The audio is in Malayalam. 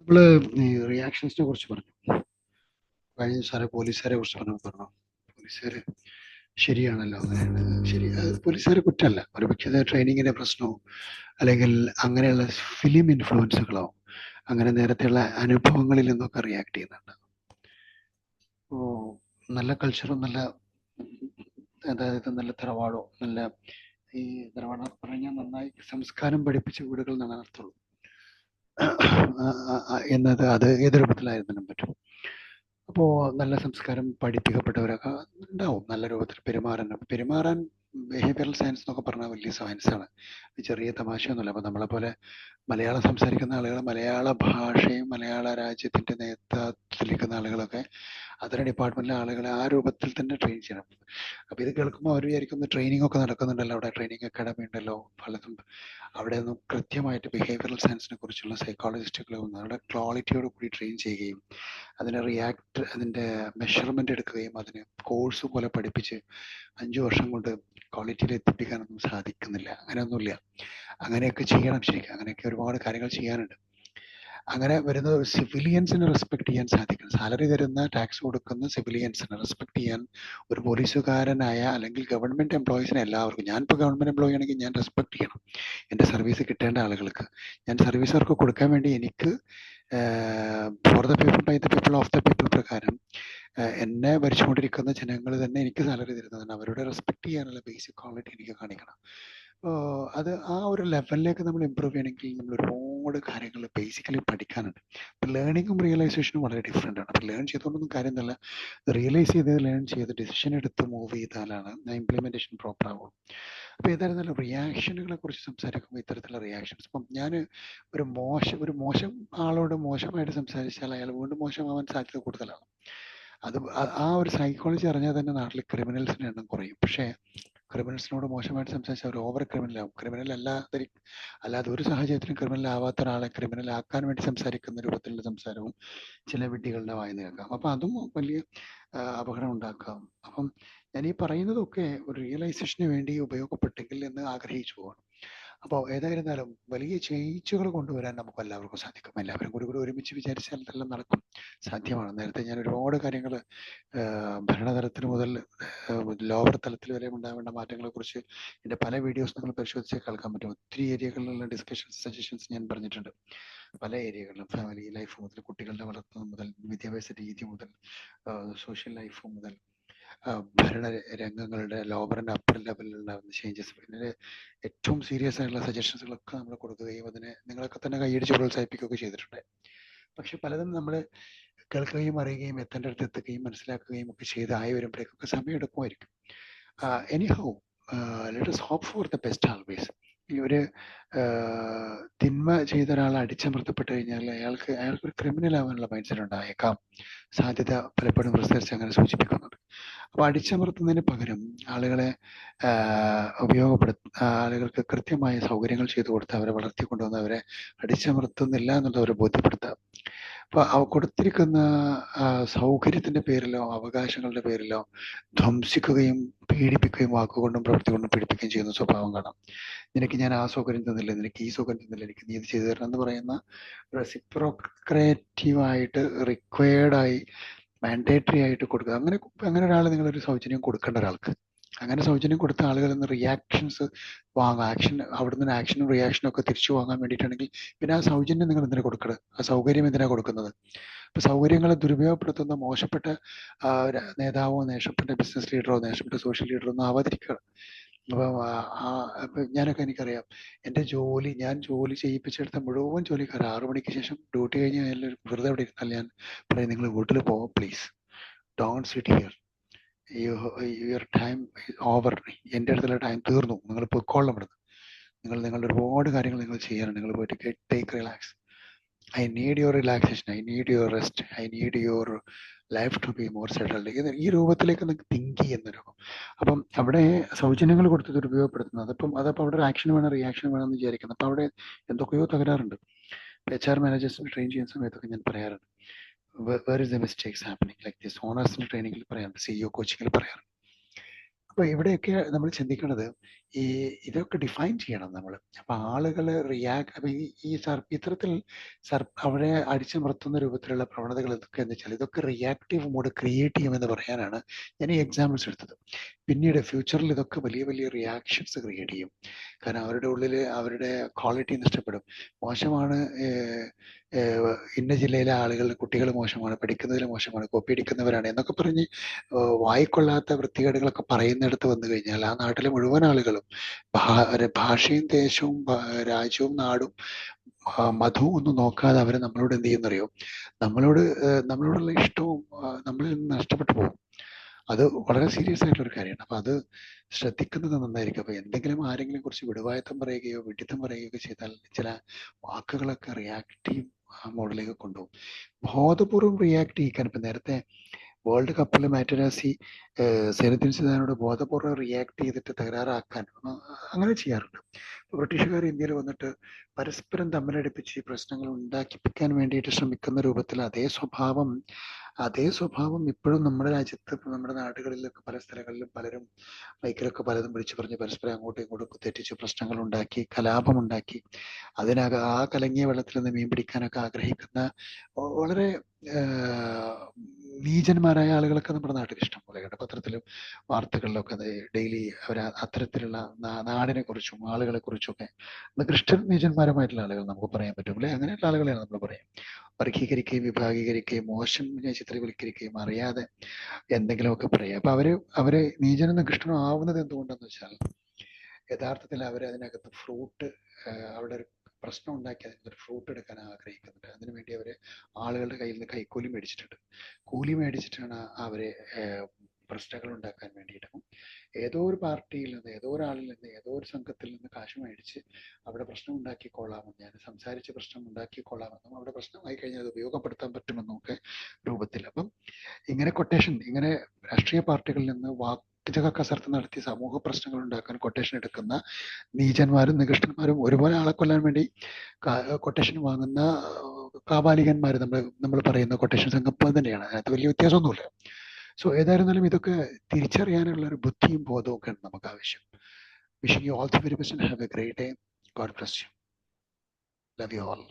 നമ്മള് ഈ റിയാക്ഷൻസിനെ കുറിച്ച് പറഞ്ഞു. കഴിഞ്ഞ സാറെ പോലീസുകാരെ കുറിച്ച് പറഞ്ഞു. പോലീസുകാര് ശരിയാണല്ലോ, അങ്ങനെയാണ് ശരി. പോലീസുകാരെ കുറ്റമല്ല, ഒരു പക്ഷേ ട്രെയിനിങ്ങിന്റെ പ്രശ്നമോ അല്ലെങ്കിൽ അങ്ങനെയുള്ള ഫിലിം ഇൻഫ്ലുവൻസുകളോ അങ്ങനെ നേരത്തെയുള്ള അനുഭവങ്ങളിൽ നിന്നൊക്കെ റിയാക്ട് ചെയ്യുന്നുണ്ട്. ഓ, നല്ല കൾച്ചറും നല്ല, അതായത് നല്ല തറവാടോ, നല്ല ഈ തറവാട് പറഞ്ഞാൽ നന്നായി സംസ്കാരം പഠിപ്പിച്ച വീടുകൾ എന്നാണ് അർത്ഥമുള്ളൂ എന്നത് അത് ഏത് രൂപത്തിലായിരുന്നാലും പറ്റും. അപ്പോൾ നല്ല സംസ്കാരം പഠിപ്പിക്കപ്പെട്ടവരൊക്കെ ഉണ്ടാവും, നല്ല രൂപത്തിൽ പെരുമാറാൻ ബിഹേവിയറൽ സയൻസ് എന്നൊക്കെ പറഞ്ഞാൽ വലിയ സയൻസാണ്, ചെറിയ തമാശയൊന്നുമില്ല. അപ്പോൾ നമ്മളെപ്പോലെ മലയാളം സംസാരിക്കുന്ന ആളുകൾ, മലയാള ഭാഷയും മലയാള രാജ്യത്തിൻ്റെ നേതൃത്വത്തിലിരിക്കുന്ന ആളുകളൊക്കെ അതര ഡിപ്പാർട്ട്മെന്റിലെ ആളുകളെ ആ രൂപത്തിൽ തന്നെ ട്രെയിൻ ചെയ്യണം. അപ്പോൾ ഇത് കേൾക്കുമ്പോൾ അവർ വിചാരിക്കുന്ന ട്രെയിനിങ് ഒക്കെ നടക്കുന്നുണ്ടല്ലോ, അവിടെ ട്രെയിനിങ് അക്കാഡമി ഉണ്ടല്ലോ പലതും. അവിടെ ഒന്നും കൃത്യമായിട്ട് ബിഹേവിയറൽ സയൻസിനെ കുറിച്ചുള്ള സൈക്കോളജിസ്റ്റുകൾ അവിടെ ക്വാളിറ്റിയോട് കൂടി ട്രെയിൻ ചെയ്യുകയും അതിൻ്റെ മെഷർമെന്റ് എടുക്കുകയും അതിന് കോഴ്സ് പോലെ പഠിപ്പിച്ച് 5 വർഷം കൊണ്ട് ക്വാളിറ്റിയിൽ എത്തിപ്പിക്കാനൊന്നും സാധിക്കുന്നില്ല. അങ്ങനെയൊന്നുമില്ല. അങ്ങനെയൊക്കെ ചെയ്യണം ശരിക്കും, അങ്ങനെയൊക്കെ ഒരുപാട് കാര്യങ്ങൾ ചെയ്യാനുണ്ട്. അങ്ങനെ വരുന്നത് സിവിലിയൻസിനെ റെസ്പെക്ട് ചെയ്യാൻ സാധിക്കണം. സാലറി തരുന്ന, ടാക്സ് കൊടുക്കുന്ന സിവിലിയൻസിനെ റെസ്പെക്ട് ചെയ്യാൻ ഒരു പോലീസുകാരനായ അല്ലെങ്കിൽ ഗവൺമെന്റ് എംപ്ലോയീസിനെ എല്ലാവർക്കും, ഞാനിപ്പോൾ ഗവൺമെന്റ് എംപ്ലോയി ആണെങ്കിൽ ഞാൻ റെസ്പെക്ട് ചെയ്യണം എൻ്റെ സർവീസ് കിട്ടേണ്ട ആളുകൾക്ക്. ഞാൻ സർവീസ് അവർക്ക് കൊടുക്കാൻ വേണ്ടി എനിക്ക് for the people by the people of the people പ്രകാരം എന്നെ ഭരിച്ചുകൊണ്ടിരിക്കുന്ന ജനങ്ങൾ തന്നെ എനിക്ക് സാലറി തരുന്നതാണ്. അവരുടെ റെസ്പെക്ട് ചെയ്യാനുള്ള ബേസിക് ക്വാളിറ്റി എനിക്ക് കാണിക്കണം. അത് ആ ഒരു ലെവലിലേക്ക് നമ്മൾ ഇമ്പ്രൂവ് ചെയ്യണമെങ്കിൽ നമ്മൾ ഒരുപാട് കാര്യങ്ങൾ ബേസിക്കലി പഠിക്കാനുണ്ട്. ഇപ്പം ലേണിങ്ങും റിയലൈസേഷനും വളരെ ഡിഫറെൻ്റ് ആണ്. അപ്പം ലേൺ ചെയ്തുകൊണ്ടൊന്നും കാര്യമൊന്നുമില്ല, റിയലൈസ് ചെയ്ത് ലേൺ ചെയ്ത് ഡിസിഷൻ എടുത്ത് മൂവ് ചെയ്താലാണ് ഇംപ്ലിമെൻറ്റേഷൻ പ്രോപ്പർ ആവുള്ളൂ. അപ്പോൾ ഏതായിരുന്നാലും റിയാക്ഷനുകളെ കുറിച്ച് സംസാരിക്കുമ്പോൾ ഇത്തരത്തിലുള്ള റിയാക്ഷൻസ്, ഇപ്പം ഞാൻ ഒരു മോശം ആളോട് മോശമായിട്ട് സംസാരിച്ചാൽ അയാൾ വീണ്ടും മോശമാവാൻ സാധ്യത കൂടുതലാണ്. അത് ആ ഒരു സൈക്കോളജി അറിഞ്ഞാൽ തന്നെ നാട്ടിൽ ക്രിമിനൽസിൻ്റെ എണ്ണം കുറയും. പക്ഷേ ക്രിമിനൽസിനോട് മോശമായിട്ട് സംസാരിച്ചാൽ അവർ ഓവർ ക്രിമിനലാവും. അല്ലാതെ ഒരു സാഹചര്യത്തിലും ക്രിമിനൽ ആവാത്ത ഒരാളെ ക്രിമിനൽ ആക്കാൻ വേണ്ടി സംസാരിക്കുന്ന രൂപത്തിലുള്ള സംസാരവും ചില വിഡ്ഢികളുടെ വായിൽ കേൾക്കാം. അപ്പം അതും വലിയ അപകടം ഉണ്ടാക്കാം. അപ്പം ഞാൻ ഈ പറയുന്നതൊക്കെ ഒരു റിയലൈസേഷന് വേണ്ടി ഉപയോഗപ്പെട്ടെങ്കിൽ എന്ന് ആഗ്രഹിച്ചു പോകണം. അപ്പോൾ ഏതായിരുന്നാലും വലിയ ചേഞ്ചുകൾ കൊണ്ടുവരാൻ നമുക്ക് എല്ലാവർക്കും സാധിക്കും. എല്ലാവരും കൂടി ഒരുമിച്ച് വിചാരിച്ചാൽ ഇതെല്ലാം നടക്കും, സാധ്യമാണ്. നേരത്തെ ഞാൻ ഒരുപാട് കാര്യങ്ങൾ ഭരണതലത്തിൽ മുതൽ ലോവർ തലത്തിൽ വരെ ഉണ്ടാവേണ്ട മാറ്റങ്ങളെ കുറിച്ച് എൻ്റെ പല വീഡിയോസ് നിങ്ങൾ പരിശോധിച്ചാൽ കേൾക്കാൻ പറ്റും. ഒത്തിരി ഏരിയകളിലുള്ള ഡിസ്കഷൻസ്, സജഷൻസ് ഞാൻ പറഞ്ഞിട്ടുണ്ട്. പല ഏരിയകളിലും ഫാമിലി ലൈഫ് മുതൽ, കുട്ടികളുടെ വളർത്തുന്നത് മുതൽ, വിദ്യാഭ്യാസ രീതി മുതൽ, സോഷ്യൽ ലൈഫ് മുതൽ, ഭരണ രംഗങ്ങളുടെ ലോവർ ആൻഡ് അപ്പർ ലെവലിലുള്ള ചേഞ്ചസ്, ഇതിന് ഏറ്റവും സീരിയസ് ആയിട്ടുള്ള സജഷൻസുകളൊക്കെ നമ്മൾ കൊടുക്കുകയും അതിനെ നിങ്ങളൊക്കെ തന്നെ കൈയടിച്ച് പ്രോത്സാഹിപ്പിക്കുകയൊക്കെ ചെയ്തിട്ടുണ്ട്. പക്ഷെ പലതും നമ്മൾ കേൾക്കുകയും അറിയുകയും എത്തേണ്ട അടുത്ത് എത്തുകയും മനസ്സിലാക്കുകയും ഒക്കെ ചെയ്ത് ആയി വരുമ്പോഴേക്കൊക്കെ സമയം എടുക്കുമായിരിക്കും. Anyhow, let us hope for the best always. ഈ ഒരു തിന്മ ചെയ്ത ഒരാൾ അടിച്ചമർത്തപ്പെട്ട് കഴിഞ്ഞാൽ അയാൾക്കൊരു ക്രിമിനൽ ആവാനുള്ള മൈൻഡ് സെറ്റ് ഉണ്ടായേക്കാം, സാധ്യത പലപ്പോഴും റിസർച്ച് അങ്ങനെ സൂചിപ്പിക്കുന്നുണ്ട്. അപ്പോൾ അടിച്ചമർത്തുന്നതിന് പകരം ആളുകളെ ആളുകൾക്ക് കൃത്യമായ സൗകര്യങ്ങൾ ചെയ്തു കൊടുത്ത് അവരെ വളർത്തിക്കൊണ്ടുവന്ന് അവരെ അടിച്ചമർത്തുന്നില്ല എന്നുള്ളത് അവരെ ബോധ്യപ്പെടുത്തുക. അപ്പോൾ കൊടുത്തിരിക്കുന്ന സൗകര്യത്തിന്റെ പേരിലോ അവകാശങ്ങളുടെ പേരിലോ ധ്വംസിക്കുകയും പീഡിപ്പിക്കുകയും വാക്കുകൊണ്ടും പ്രവൃത്തി കൊണ്ടും പീഡിപ്പിക്കുകയും ചെയ്യുന്ന സ്വഭാവം കാണാം. നിനക്ക് ഞാൻ ആ സൗകര്യം തന്നില്ല, നിനക്ക് ഈ സൗകര്യം തന്നില്ല, എനിക്ക് നീ ഇത് ചെയ്തു തരണം എന്ന് പറയുന്ന റെസിപ്രോക്രേറ്റീവായിട്ട്, റിക്വയർഡായി, മാൻഡേറ്ററി ആയിട്ട് കൊടുക്കുക. അങ്ങനെ ഒരാൾ നിങ്ങളൊരു സൗജന്യം കൊടുക്കേണ്ട ഒരാൾക്ക്, അങ്ങനെ സൗജന്യം കൊടുത്ത ആളുകളിൽ നിന്ന് റിയാക്ഷൻസ് വാങ്ങാം, അവിടുന്ന് ആക്ഷനും റിയാക്ഷനും ഒക്കെ തിരിച്ചു വാങ്ങാൻ വേണ്ടിയിട്ടാണെങ്കിൽ പിന്നെ ആ സൗജന്യം നിങ്ങൾ എന്തിനാ കൊടുക്കുന്നത്? ആ സൗകര്യം എന്തിനാ കൊടുക്കുന്നത്? ഇപ്പൊ സൗകര്യങ്ങളെ ദുരുപയോഗപ്പെടുത്തുന്ന മോശപ്പെട്ട നേതാവോ, മോശപ്പെട്ട ബിസിനസ് ലീഡറോ, മോശപ്പെട്ട സോഷ്യൽ ലീഡറോ ഒന്നും ആവാതിരിക്കുക. അപ്പൊ ഞാനൊക്കെ എനിക്കറിയാം, ഞാൻ ജോലി ചെയ്യിപ്പിച്ചെടുത്ത മുഴുവൻ ജോലിക്കാർ 6 മണിക്ക് ശേഷം ഡ്യൂട്ടി കഴിഞ്ഞ് വെറുതെ അവിടെ ഇരുന്നാൽ ഞാൻ പറയും, നിങ്ങൾ വീട്ടിൽ പോവാം please, don't sit here, your time over, എൻ്റെ അടുത്തുള്ള ടൈം തീർന്നു, നിങ്ങൾ പൊയ്ക്കോളണം ഇവിടുന്ന്. നിങ്ങളുടെ ഒരുപാട് കാര്യങ്ങൾ നിങ്ങൾ ചെയ്യാനുണ്ട്, നിങ്ങൾ പോയിട്ട് take relax. I need your relaxation, I need your rest, I need your life to be more settled. ഈ രൂപത്തിലേക്ക് നിങ്ങൾക്ക് തിങ്ക് ചെയ്യുന്ന രൂപം. അപ്പം അവിടെ സൗജന്യങ്ങൾ കൊടുത്ത് ദുരുപയോഗപ്പെടുത്തുന്നത്, അതപ്പോൾ അവിടെ ഒരു ആക്ഷൻ വേണം, റിയാക്ഷൻ വേണം എന്ന് വിചാരിക്കുന്നത്. അപ്പം അവിടെ എന്തൊക്കെയോ തകരാറുണ്ട്. HR മാനേജേഴ്സിന് ട്രെയിൻ ചെയ്യുന്ന സമയത്തൊക്കെ ഞാൻ പറയാറുണ്ട്, where is the mistakes happening like this. ഓണേഴ്സിന്റെ ട്രെയിനിങ്ങിൽ പറയാറുണ്ട്, CEO കോച്ചിങ്ങിൽ പറയാറുണ്ട്, അപ്പൊ ഇവിടെയൊക്കെ നമ്മൾ ചിന്തിക്കേണ്ടത് ഈ ഇതൊക്കെ ഡിഫൈൻ ചെയ്യണം നമ്മൾ. അപ്പൊ ആളുകൾ അപ്പൊ ഇത്തരത്തിൽ അവരെ അടിച്ചമർത്തുന്ന രൂപത്തിലുള്ള പ്രവണതകൾ ഇതൊക്കെ എന്ന് വെച്ചാൽ ഇതൊക്കെ റിയാക്റ്റീവ് മോഡ് ക്രിയേറ്റ് ചെയ്യുമെന്ന് പറയാനാണ് ഞാൻ ഈ എക്സാമ്പിൾസ് എടുത്തത്. പിന്നീട് ഫ്യൂച്ചറിൽ ഇതൊക്കെ വലിയ വലിയ റിയാക്ഷൻസ് ക്രിയേറ്റ് ചെയ്യും. കാരണം അവരുടെ ഉള്ളിൽ അവരുടെ ക്വാളിറ്റി നഷ്ടപ്പെടും. മോശമാണ്, ഇന്ന ജില്ലയിലെ ആളുകൾ കുട്ടികൾ മോശമാണ്, പഠിക്കുന്നതിൽ മോശമാണ്, കോപ്പി അടിക്കുന്നവരാണ് എന്നൊക്കെ പറഞ്ഞ് വായിക്കൊള്ളാത്ത വൃത്തികേടുകളൊക്കെ പറയുന്നിടത്ത് വന്നു കഴിഞ്ഞാൽ ആ നാട്ടിലെ മുഴുവൻ ആളുകളും ഭാഷയും ദേശവും രാജ്യവും നാടും മതവും ഒന്നും നോക്കാതെ അവരെ നമ്മളോട് എന്ത് ചെയ്യുന്നറിയോ, നമ്മളോടുള്ള ഇഷ്ടവും നമ്മളിൽ നിന്ന് നഷ്ടപ്പെട്ടു പോകും. അത് വളരെ സീരിയസ് ആയിട്ടുള്ള ഒരു കാര്യമാണ്. അപ്പൊ അത് ശ്രദ്ധിക്കുന്നത് നന്നായിരിക്കും. അപ്പൊ എന്തെങ്കിലും ആരെങ്കിലും കുറിച്ച് വിടുവായത്തം പറയുകയോ വിഡിത്തം പറയുകയോ ചെയ്താൽ ചില വാക്കുകളൊക്കെ റിയാക്റ്റീവ് മോഡിലേക്ക് കൊണ്ടുപോകും. ബോധപൂർവം റിയാക്ട് ചെയ്യിക്കാൻ ഇപ്പൊ നേരത്തെ വേൾഡ് കപ്പിൽ മാറ്റരാസി സൈനുദ്ദീൻ സിദാനോട് ബോധപൂർവ്വം റിയാക്ട് ചെയ്തിട്ട് തകരാറാക്കാൻ അങ്ങനെ ചെയ്യാറുണ്ട്. ബ്രിട്ടീഷുകാർ ഇന്ത്യയിൽ വന്നിട്ട് പരസ്പരം തമ്മിലടിപ്പിച്ച് ഈ പ്രശ്നങ്ങൾ ഉണ്ടാക്കിപ്പിക്കാൻ വേണ്ടിയിട്ട് ശ്രമിക്കുന്ന രൂപത്തിൽ അതേ സ്വഭാവം ഇപ്പോഴും നമ്മുടെ രാജ്യത്ത്, നമ്മുടെ നാടുകളിലൊക്കെ പല സ്ഥലങ്ങളിലും പലരും മൈക്കിലൊക്കെ പലതും വിളിച്ചു പറഞ്ഞ് പരസ്പരം അങ്ങോട്ടും ഇങ്ങോട്ടും തെറ്റിച്ച് പ്രശ്നങ്ങൾ ഉണ്ടാക്കി കലാപമുണ്ടാക്കി ആ കലങ്ങിയ വെള്ളത്തിൽ നിന്ന് മീൻ പിടിക്കാനൊക്കെ ആഗ്രഹിക്കുന്ന വളരെ നീചന്മാരായ ആളുകളൊക്കെ നമ്മുടെ നാട്ടിൽ ഇഷ്ടം പോലെ ഉണ്ട്. പത്രത്തിലും വാർത്തകളിലൊക്കെ ഡെയിലി അവർ അത്തരത്തിലുള്ള നാടിനെ കുറിച്ചും ആളുകളെ കുറിച്ചും ഒക്കെ ക്രിസ്ത്യൻ നീചന്മാരുമായിട്ടുള്ള ആളുകൾ നമുക്ക് പറയാൻ പറ്റും അല്ലെ. അങ്ങനെയുള്ള ആളുകളെയാണ് നമ്മൾ പറയാം. വർഗീകരിക്കുകയും വിഭാഗീകരിക്കുകയും മോശം ചിത്രവൽക്കരിക്കുകയും അറിയാതെ എന്തെങ്കിലുമൊക്കെ പറയാം. അപ്പൊ അവര് നീചനെന്നും കൃഷ്ണനും ആവുന്നത് എന്തുകൊണ്ടെന്ന് വെച്ചാൽ യഥാർത്ഥത്തിൽ അതിനകത്ത് ഫ്രൂട്ട്, അവിടെ ഒരു പ്രശ്നം ഉണ്ടാക്കി അതിനകത്ത് ഫ്രൂട്ട് എടുക്കാൻ ആഗ്രഹിക്കുന്നുണ്ട്. അതിനുവേണ്ടി അവര് ആളുകളുടെ കയ്യിൽ നിന്ന് കൈക്കൂലി മേടിച്ചിട്ടുണ്ട്. കൂലി മേടിച്ചിട്ടാണ് അവരെ പ്രശ്നങ്ങൾ ഉണ്ടാക്കാൻ വേണ്ടിയിട്ടും ഏതോ ഒരു പാർട്ടിയിൽ നിന്ന്, ഏതോ ഒരാളിൽ നിന്ന്, ഏതോ ഒരു സംഘത്തിൽ നിന്ന് കാശ് മേടിച്ച് അവിടെ പ്രശ്നം ഉണ്ടാക്കിക്കൊള്ളാമെന്ന്, ഞാൻ സംസാരിച്ച് പ്രശ്നം ഉണ്ടാക്കിക്കൊള്ളാമെന്നും അവിടെ പ്രശ്നമായി കഴിഞ്ഞാൽ അത് ഉപയോഗപ്പെടുത്താൻ പറ്റുമെന്നും ഒക്കെ രൂപത്തിൽ. അപ്പം ഇങ്ങനെ ഇങ്ങനെ രാഷ്ട്രീയ പാർട്ടികളിൽ നിന്ന് വാക്ചക കസർത്ത് നടത്തി സമൂഹ പ്രശ്നങ്ങൾ ഉണ്ടാക്കാൻ കൊട്ടേഷൻ എടുക്കുന്ന നീചന്മാരും നികൃഷ്ടന്മാരും ഒരുപോലെ ആളെ കൊല്ലാൻ വേണ്ടി കൊട്ടേഷൻ വാങ്ങുന്ന കാപാലികന്മാർ നമ്മൾ പറയുന്ന കൊട്ടേഷൻ സംഘം തന്നെയാണ്. അതിനകത്ത് വലിയ വ്യത്യാസമൊന്നുമില്ല. സോ ഏതായിരുന്നാലും ഇതൊക്കെ തിരിച്ചറിയാനുള്ള ഒരു ബുദ്ധിയും ബോധവും ഒക്കെ നമുക്ക് ആവശ്യം. Wishing you all the very best and have A great day. God bless you. Love you all.